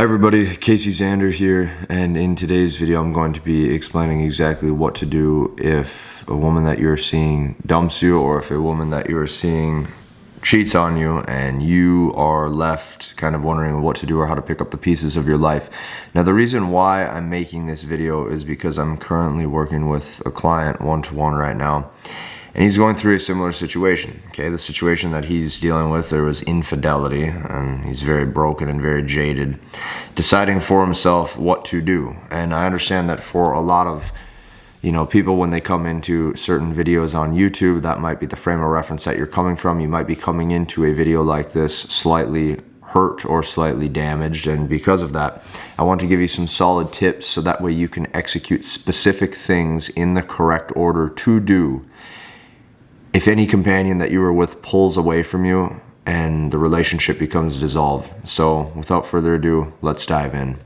Hi everybody, Casey Zander here, and in today's video I'm going to be explaining exactly what to do if a woman that you're seeing dumps you, or if a woman that you're seeing cheats on you and you are left kind of wondering what to do or how to pick up the pieces of your life. Now the reason why I'm making this video is because I'm currently working with a client one-to-one right now. And he's going through a similar situation, okay? The situation that he's dealing with, there was infidelity, and he's very broken and very jaded, deciding for himself what to do. And I understand that for a lot of, people, when they come into certain videos on YouTube, that might be the frame of reference that you're coming from. You might be coming into a video like this slightly hurt or slightly damaged, and because of that, I want to give you some solid tips so that way you can execute specific things in the correct order to do if any companion that you were with pulls away from you and the relationship becomes dissolved. So without further ado, let's dive in.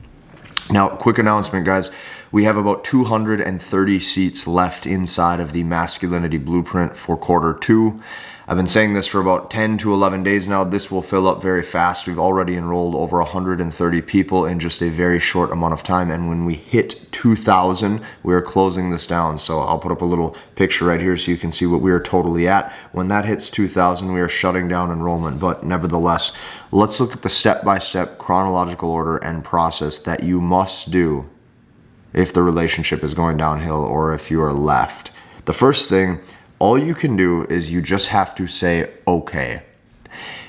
Now, quick announcement, guys. We have about 230 seats left inside of the Masculinity Blueprint for Q2. I've been saying this for about 10 to 11 days now. This will fill up very fast. We've already enrolled over 130 people in just a very short amount of time. And when we hit 2,000, we're closing this down. So I'll put up a little picture right here so you can see what we are totally at. When that hits 2,000, we are shutting down enrollment. But nevertheless, let's look at the step-by-step chronological order and process that you must do if the relationship is going downhill or if you are left. The first thing, all you can do is you just have to say, okay.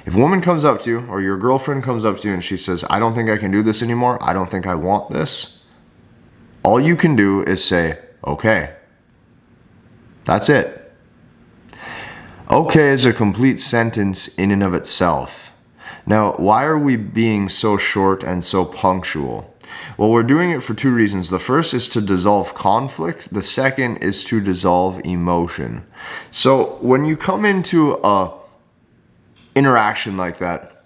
If a woman comes up to you or your girlfriend comes up to you and she says, I don't think I can do this anymore, I don't think I want this, all you can do is say, okay. That's it. Okay is a complete sentence in and of itself. Now, why are we being so short and so punctual? Well, we're doing it for two reasons. The first is to dissolve conflict. The second is to dissolve emotion. So when you come into a interaction like that,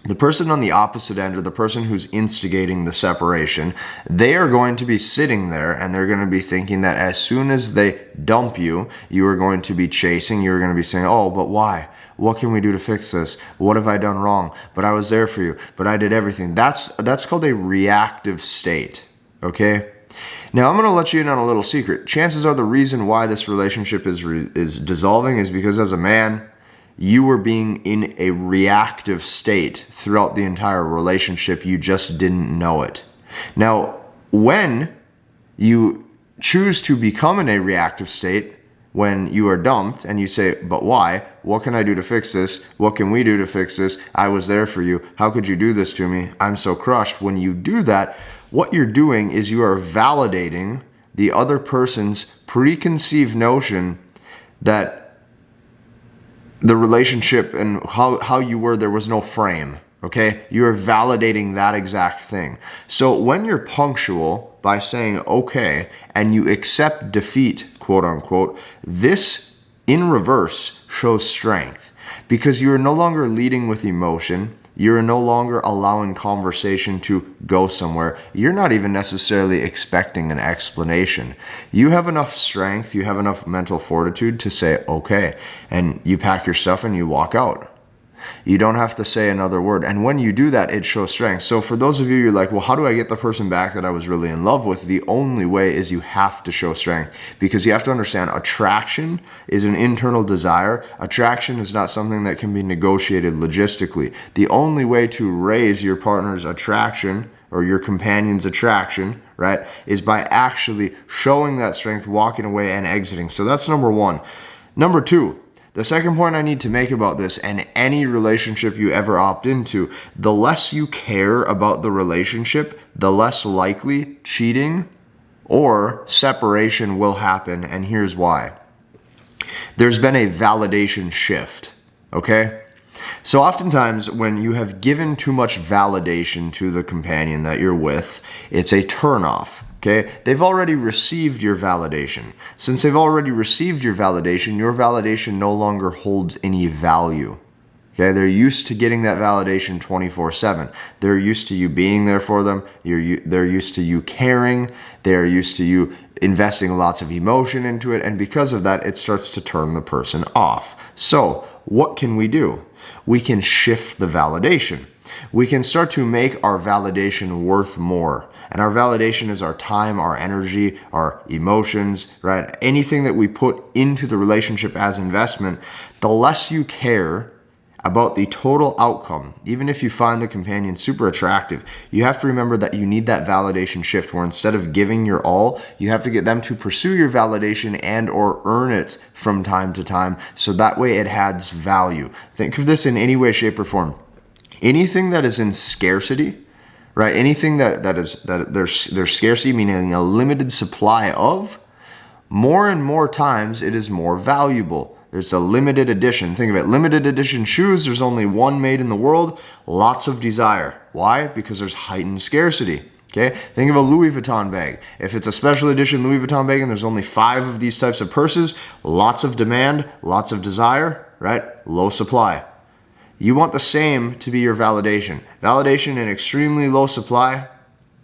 the person on the opposite end, or the person who's instigating the separation, they are going to be sitting there and they're going to be thinking that as soon as they dump you, you are going to be chasing, you're going to be saying, oh, but why? What can we do to fix this? What have I done wrong? But I was there for you, but I did everything. That's called a reactive state, okay? Now, I'm going to let you in on a little secret. Chances are the reason why this relationship is dissolving is because as a man, you were being in a reactive state throughout the entire relationship. You just didn't know it. Now, when you choose to become in a reactive state, when you are dumped and you say, but why? What can I do to fix this? What can we do to fix this? I was there for you. How could you do this to me? I'm so crushed. When you do that, what you're doing is you are validating the other person's preconceived notion that the relationship and how you were, there was no frame, okay? You're validating that exact thing. So when you're punctual by saying okay and you accept defeat, quote unquote, this in reverse shows strength because you are no longer leading with emotion. You're no longer allowing conversation to go somewhere. You're not even necessarily expecting an explanation. You have enough strength, you have enough mental fortitude to say, okay, and you pack your stuff and you walk out. You don't have to say another word. And when you do that, it shows strength. So for those of you, you're like, well, how do I get the person back that I was really in love with? The only way is you have to show strength, because you have to understand attraction is an internal desire. Attraction is not something that can be negotiated logistically. The only way to raise your partner's attraction or your companion's attraction, right, is by actually showing that strength, walking away and exiting. So that's number one. Number two, the second point I need to make about this, and any relationship you ever opt into, the less you care about the relationship, the less likely cheating or separation will happen, and here's why. There's been a validation shift, okay? So oftentimes when you have given too much validation to the companion that you're with, it's a turnoff. Okay, they've already received your validation. Since they've already received your validation no longer holds any value. Okay, they're used to getting that validation 24/7. They're used to you being there for them. They're used to you caring. They're used to you investing lots of emotion into it. And because of that, it starts to turn the person off. So what can we do? We can shift the validation. we can start to make our validation worth more. And our validation is our time, our energy, our emotions, right? Anything that we put into the relationship as investment, the less you care about the total outcome, even if you find the companion super attractive, you have to remember that you need that validation shift where instead of giving your all, you have to get them to pursue your validation and or earn it from time to time, so that way it adds value. Think of this in any way, shape, or form. Anything that is in scarcity, right? Anything that there's scarcity, meaning a limited supply of, more and more times it is more valuable. There's a limited edition. Think of it, limited edition shoes, there's only one made in the world, lots of desire. Why? Because there's heightened scarcity. Okay, think of a Louis Vuitton bag. If it's a special edition Louis Vuitton bag and there's only 5 of these types of purses, lots of demand, lots of desire, right? Low supply. You want the same to be your validation. Validation in extremely low supply,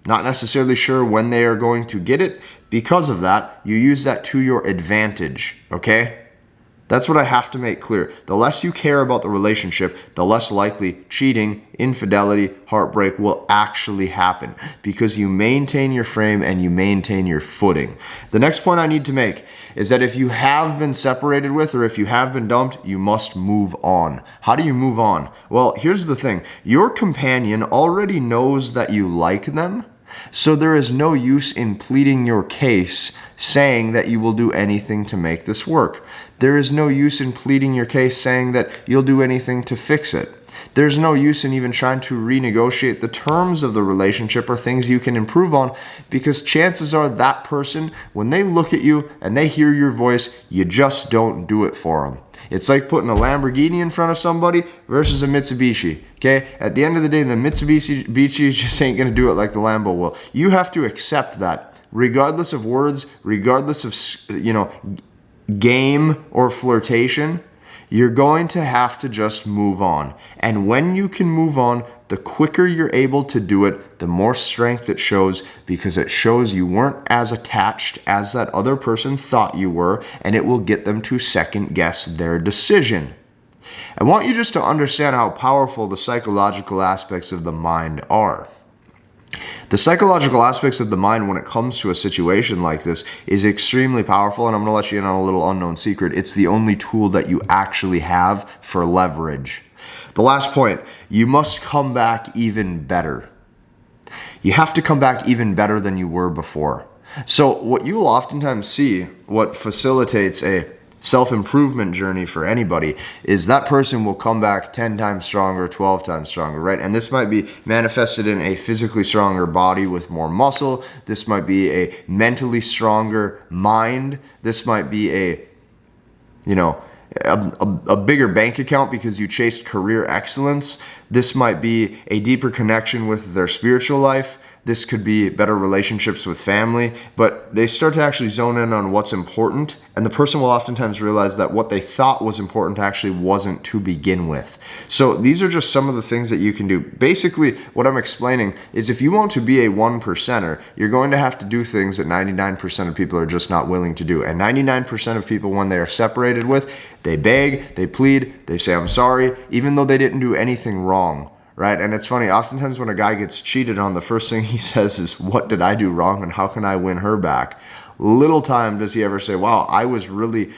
not necessarily sure when they are going to get it. Because of that, you use that to your advantage, okay? That's what I have to make clear. The less you care about the relationship, the less likely cheating, infidelity, heartbreak will actually happen because you maintain your frame and you maintain your footing. The next point I need to make is that if you have been separated with or if you have been dumped, you must move on. How do you move on? Well, here's the thing. Your companion already knows that you like them. So there is no use in pleading your case saying that you will do anything to make this work. There is no use in pleading your case saying that you'll do anything to fix it. There's no use in even trying to renegotiate the terms of the relationship or things you can improve on, because chances are that person, when they look at you and they hear your voice, you just don't do it for them. It's like putting a Lamborghini in front of somebody versus a Mitsubishi, okay? At the end of the day, the Mitsubishi just ain't gonna do it like the Lambo will. You have to accept that, regardless of words, regardless of, game or flirtation, you're going to have to just move on. And when you can move on, the quicker you're able to do it, the more strength it shows, because it shows you weren't as attached as that other person thought you were, and it will get them to second guess their decision. I want you just to understand how powerful the psychological aspects of the mind are. The psychological aspects of the mind when it comes to a situation like this is extremely powerful, and I'm going to let you in on a little unknown secret. It's the only tool that you actually have for leverage. The last point, you must come back even better. You have to come back even better than you were before. So what you'll oftentimes see, what facilitates a self-improvement journey for anybody, is that person will come back 10 times stronger, 12 times stronger, right? And this might be manifested in a physically stronger body with more muscle. This might be a mentally stronger mind. This might be a bigger bank account because you chased career excellence. This might be a deeper connection with their spiritual life. This could be better relationships with family, but they start to actually zone in on what's important, and the person will oftentimes realize that what they thought was important actually wasn't to begin with. So these are just some of the things that you can do. Basically, what I'm explaining is if you want to be a 1%er, you're going to have to do things that 99% of people are just not willing to do. And 99% of people, when they are separated with, they beg, they plead, they say, I'm sorry, even though they didn't do anything wrong. Right? And it's funny, oftentimes when a guy gets cheated on, the first thing he says is, what did I do wrong and how can I win her back? Little time does he ever say, wow, I was really,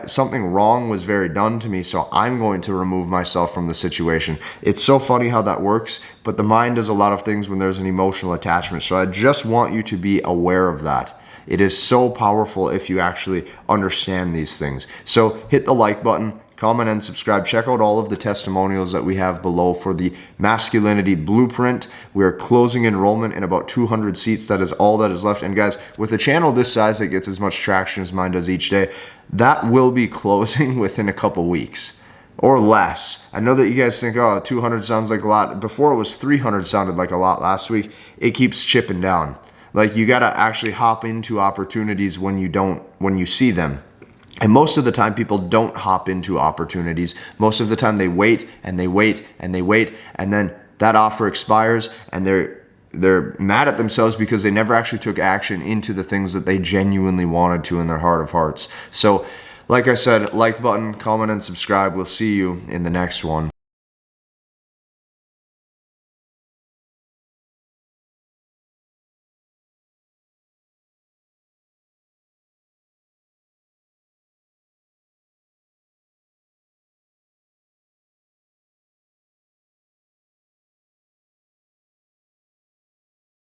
something wrong was very done to me, so I'm going to remove myself from the situation. It's so funny how that works, but the mind does a lot of things when there's an emotional attachment. So I just want you to be aware of that. It is so powerful if you actually understand these things. So hit the like button, comment and subscribe. Check out all of the testimonials that we have below for the Masculinity Blueprint. We are closing enrollment in about 200 seats. That is all that is left. And guys, with a channel this size that gets as much traction as mine does each day, that will be closing within a couple weeks or less. I know that you guys think, oh, 200 sounds like a lot. Before it was 300 sounded like a lot last week. It keeps chipping down. Like, you got to actually hop into opportunities when you see them. And most of the time, people don't hop into opportunities. Most of the time, they wait and they wait and they wait, and then that offer expires, and they're mad at themselves because they never actually took action into the things that they genuinely wanted to in their heart of hearts. So, like I said, like button, comment, and subscribe. We'll see you in the next one.